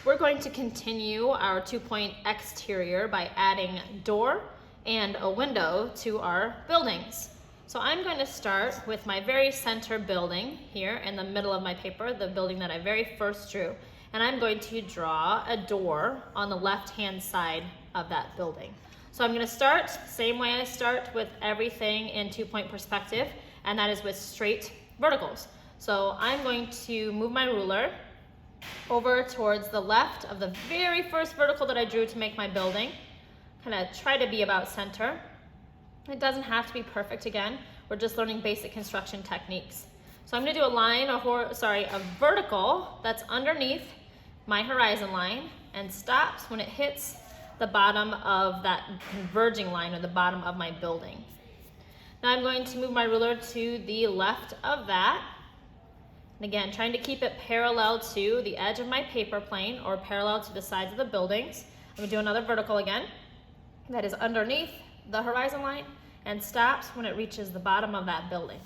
we're going to continue our 2-point exterior by adding door and a window to our buildings. So I'm going to start with my very center building here in the middle of my paper, the building that I very first drew. And I'm going to draw a door on the left-hand side of that building. So I'm going to start same way I start with everything in 2-point perspective, and that is with straight verticals. So I'm going to move my ruler over towards the left of the very first vertical that I drew to make my building. Kind of try to be about center. It doesn't have to be perfect again. We're just learning basic construction techniques. So I'm going to do a line, a vertical that's underneath my horizon line and stops when it hits the bottom of that converging line or the bottom of my building. Now I'm going to move my ruler to the left of that. And again, trying to keep it parallel to the edge of my paper plane or parallel to the sides of the buildings. I'm going to do another vertical again. That is underneath the horizon line and stops when it reaches the bottom of that building.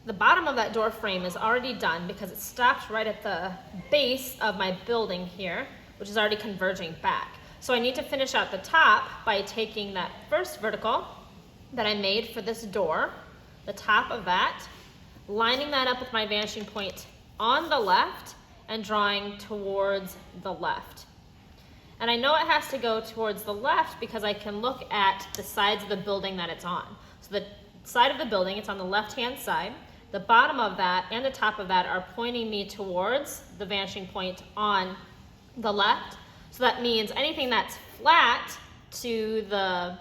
The bottom of that door frame is already done because it stopped right at the base of my building here, which is already converging back. So I need to finish out the top by taking that first vertical that I made for this door, the top of that, lining that up with my vanishing point on the left and drawing towards the left. And I know it has to go towards the left because I can look at the sides of the building that it's on. So the side of the building, it's on the left-hand side. The bottom of that and the top of that are pointing me towards the vanishing point on the left. So that means anything that's flat to the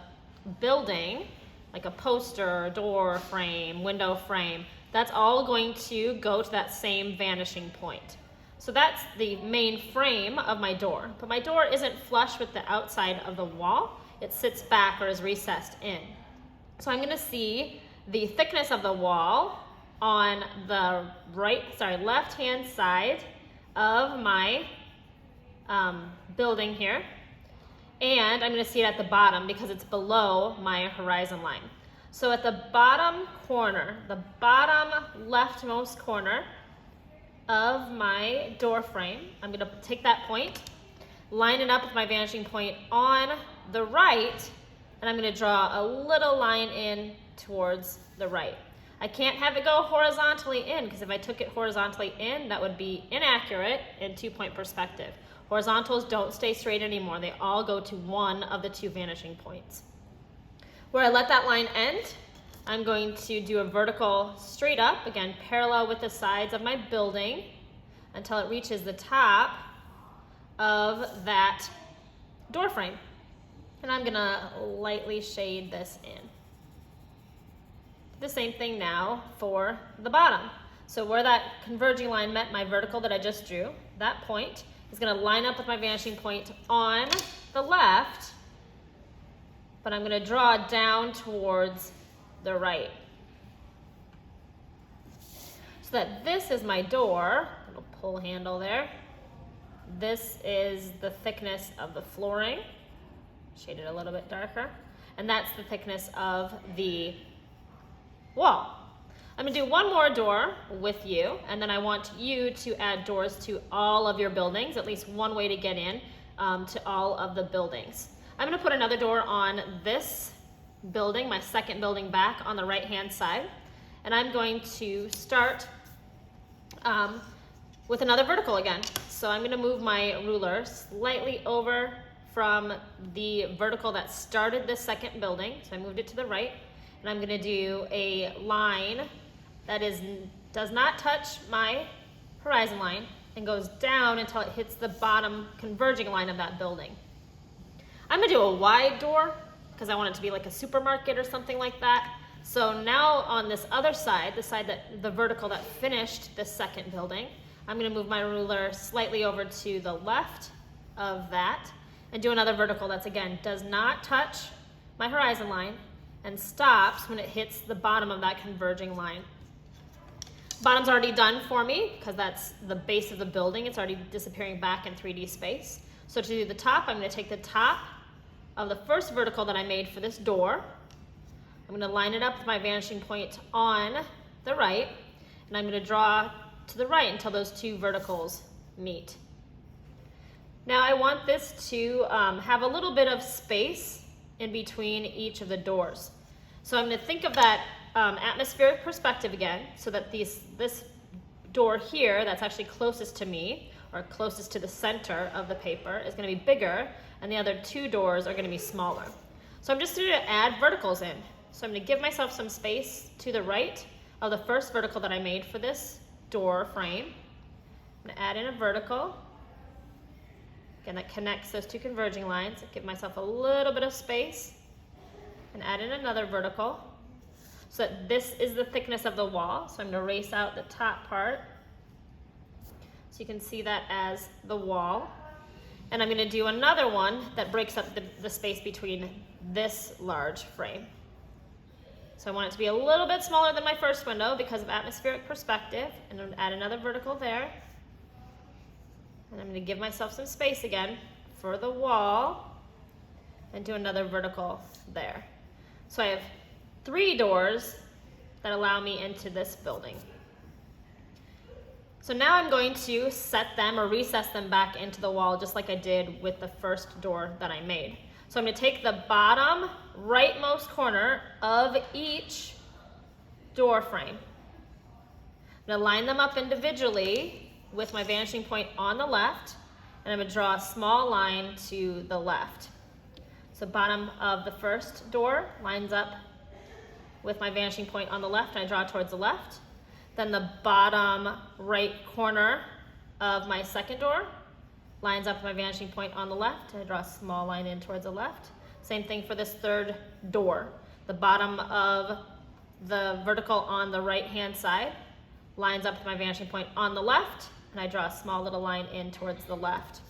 building, like a poster, door frame, window frame, that's all going to go to that same vanishing point. So that's the main frame of my door. But my door isn't flush with the outside of the wall. It sits back or is recessed in. So I'm going to see the thickness of the wall on the left-hand side of my building here. And I'm going to see it at the bottom because it's below my horizon line. So at the bottom corner, the bottom leftmost corner of my door frame, I'm going to take that point, line it up with my vanishing point on the right, and I'm going to draw a little line in towards the right. I can't have it go horizontally in because if I took it horizontally in, that would be inaccurate in 2-point perspective. Horizontals don't stay straight anymore. They all go to one of the two vanishing points. Where I let that line end, I'm going to do a vertical straight up, again, parallel with the sides of my building until it reaches the top of that door frame. And I'm gonna lightly shade this in. The same thing now for the bottom. So where that converging line met my vertical that I just drew, that point is gonna line up with my vanishing point on the left, but I'm going to draw down towards the right. So that this is my door, little pull handle there. This is the thickness of the flooring, shaded a little bit darker, and that's the thickness of the wall. I'm going to do one more door with you, and then I want you to add doors to all of your buildings, at least one way to get in to all of the buildings. I'm going to put another door on this building, my second building back on the right-hand side. And I'm going to start with another vertical again. So I'm going to move my ruler slightly over from the vertical that started this second building. So I moved it to the right. And I'm going to do a line that does not touch my horizon line and goes down until it hits the bottom converging line of that building. I'm going to do a wide door because I want it to be like a supermarket or something like that. So now on this other side, the vertical that finished the second building, I'm going to move my ruler slightly over to the left of that and do another vertical that's, again, does not touch my horizon line and stops when it hits the bottom of that converging line. Bottom's already done for me because that's the base of the building. It's already disappearing back in 3D space. So to do the top, I'm going to take the top of the first vertical that I made for this door. I'm going to line it up with my vanishing point on the right, and I'm going to draw to the right until those two verticals meet. Now I want this to have a little bit of space in between each of the doors. So I'm going to think of that atmospheric perspective again, so that this door here that's actually closest to me, or closest to the center of the paper, is going to be bigger, and the other two doors are going to be smaller. So I'm just going to add verticals in. So I'm going to give myself some space to the right of the first vertical that I made for this door frame. I'm going to add in a vertical. Again, that connects those two converging lines. Give myself a little bit of space and add in another vertical, so that this is the thickness of the wall. So I'm going to erase out the top part so you can see that as the wall. And I'm going to do another one that breaks up the space between this large frame. So I want it to be a little bit smaller than my first window because of atmospheric perspective. And I'm going to add another vertical there. And I'm going to give myself some space again for the wall and do another vertical there. So I have 3 doors that allow me into this building. So now I'm going to set them or recess them back into the wall just like I did with the first door that I made. So I'm going to take the bottom rightmost corner of each door frame. I'm going to line them up individually with my vanishing point on the left, and I'm going to draw a small line to the left. So bottom of the first door lines up with my vanishing point on the left, and I draw towards the left. Then the bottom right corner of my second door lines up with my vanishing point on the left, and I draw a small line in towards the left. Same thing for this third door. The bottom of the vertical on the right-hand side lines up with my vanishing point on the left, and I draw a small little line in towards the left.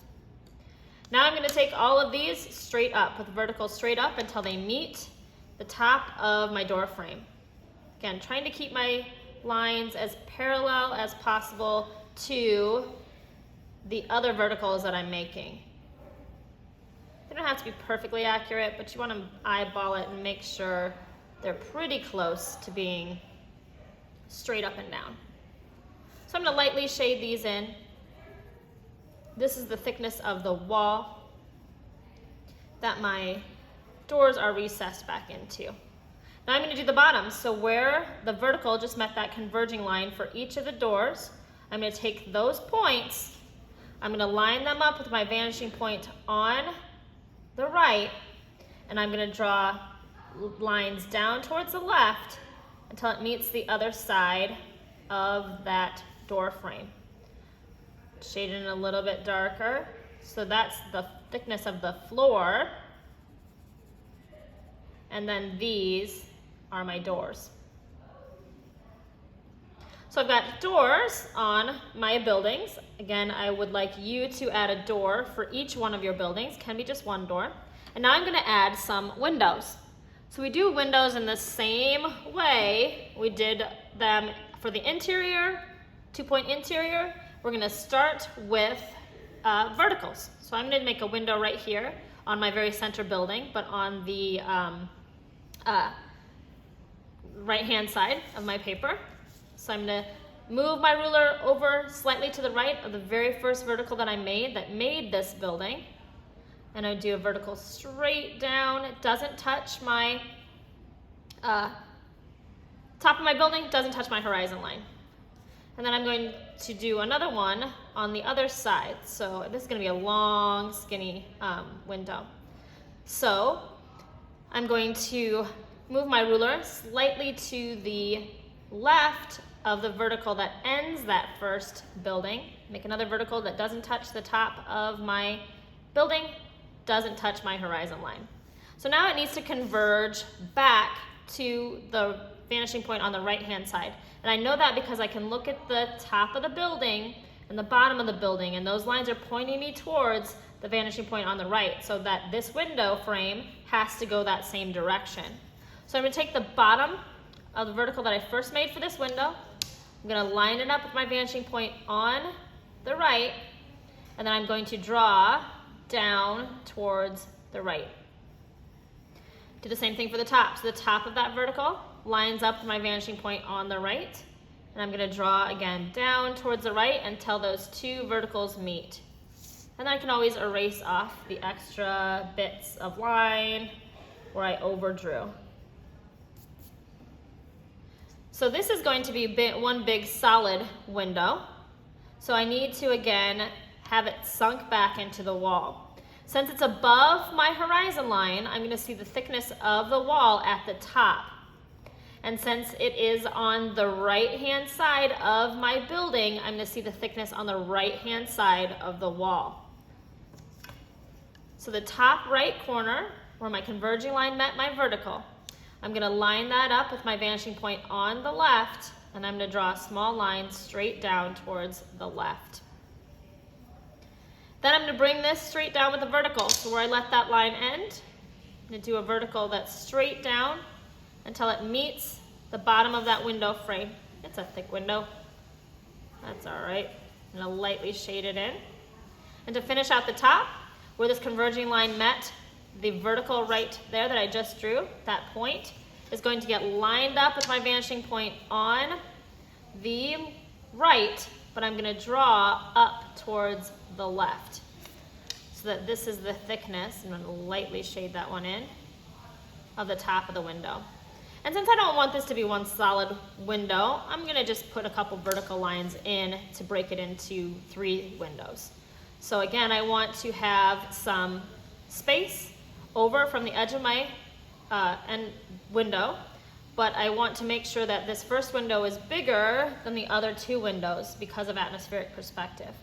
Now I'm going to take all of these straight up, with verticals straight up until they meet the top of my door frame. Again, trying to keep my lines as parallel as possible to the other verticals that I'm making. They don't have to be perfectly accurate, but you want to eyeball it and make sure they're pretty close to being straight up and down. So I'm going to lightly shade these in. This is the thickness of the wall that my doors are recessed back into. Now I'm going to do the bottom. So where the vertical just met that converging line for each of the doors, I'm going to take those points, I'm going to line them up with my vanishing point on the right, and I'm going to draw lines down towards the left until it meets the other side of that door frame. Shade it in a little bit darker. So that's the thickness of the floor. And then these are my doors. So I've got doors on my buildings. Again, I would like you to add a door for each one of your buildings. Can be just one door. And now I'm going to add some windows. So we do windows in the same way we did them for the interior, 2-point interior. We're going to start with verticals. So I'm going to make a window right here on my very center building, but on the right-hand side of my paper. So I'm going to move my ruler over slightly to the right of the very first vertical that I made this building. And I do a vertical straight down. It doesn't touch my top of my building, doesn't touch my horizon line. And then I'm going to do another one on the other side. So this is going to be a long, skinny window. So I'm going to move my ruler slightly to the left of the vertical that ends that first building. Make another vertical that doesn't touch the top of my building, doesn't touch my horizon line. So now it needs to converge back to the vanishing point on the right-hand side. And I know that because I can look at the top of the building and the bottom of the building, and those lines are pointing me towards the vanishing point on the right, so that this window frame has to go that same direction. So I'm going to take the bottom of the vertical that I first made for this window. I'm going to line it up with my vanishing point on the right, and then I'm going to draw down towards the right. Do the same thing for the top. So the top of that vertical lines up to my vanishing point on the right, and I'm going to draw again down towards the right until those two verticals meet. And I can always erase off the extra bits of line where I overdrew. So this is going to be one big solid window. So I need to, again, have it sunk back into the wall. Since it's above my horizon line, I'm going to see the thickness of the wall at the top. And since it is on the right-hand side of my building, I'm going to see the thickness on the right-hand side of the wall. So the top right corner, where my converging line met my vertical, I'm going to line that up with my vanishing point on the left, and I'm going to draw a small line straight down towards the left. Then I'm going to bring this straight down with the vertical. So where I let that line end, I'm going to do a vertical that's straight down until it meets the bottom of that window frame. It's a thick window. That's all right. I'm going to lightly shade it in. And to finish out the top, where this converging line met the vertical right there that I just drew, that point is going to get lined up with my vanishing point on the right, but I'm going to draw up towards the left. So that this is the thickness, I'm going to lightly shade that one in, of the top of the window. And since I don't want this to be one solid window, I'm going to just put a couple vertical lines in to break it into 3 windows. So again, I want to have some space over from the edge of my end window, but I want to make sure that this first window is bigger than the other 2 windows because of atmospheric perspective.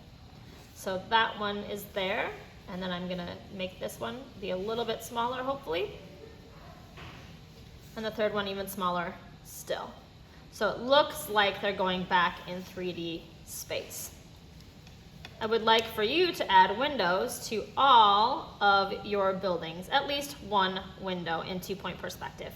So that one is there, and then I'm going to make this one be a little bit smaller, hopefully. And the third one even smaller still. So it looks like they're going back in 3D space. I would like for you to add windows to all of your buildings, at least one window in 2-point perspective.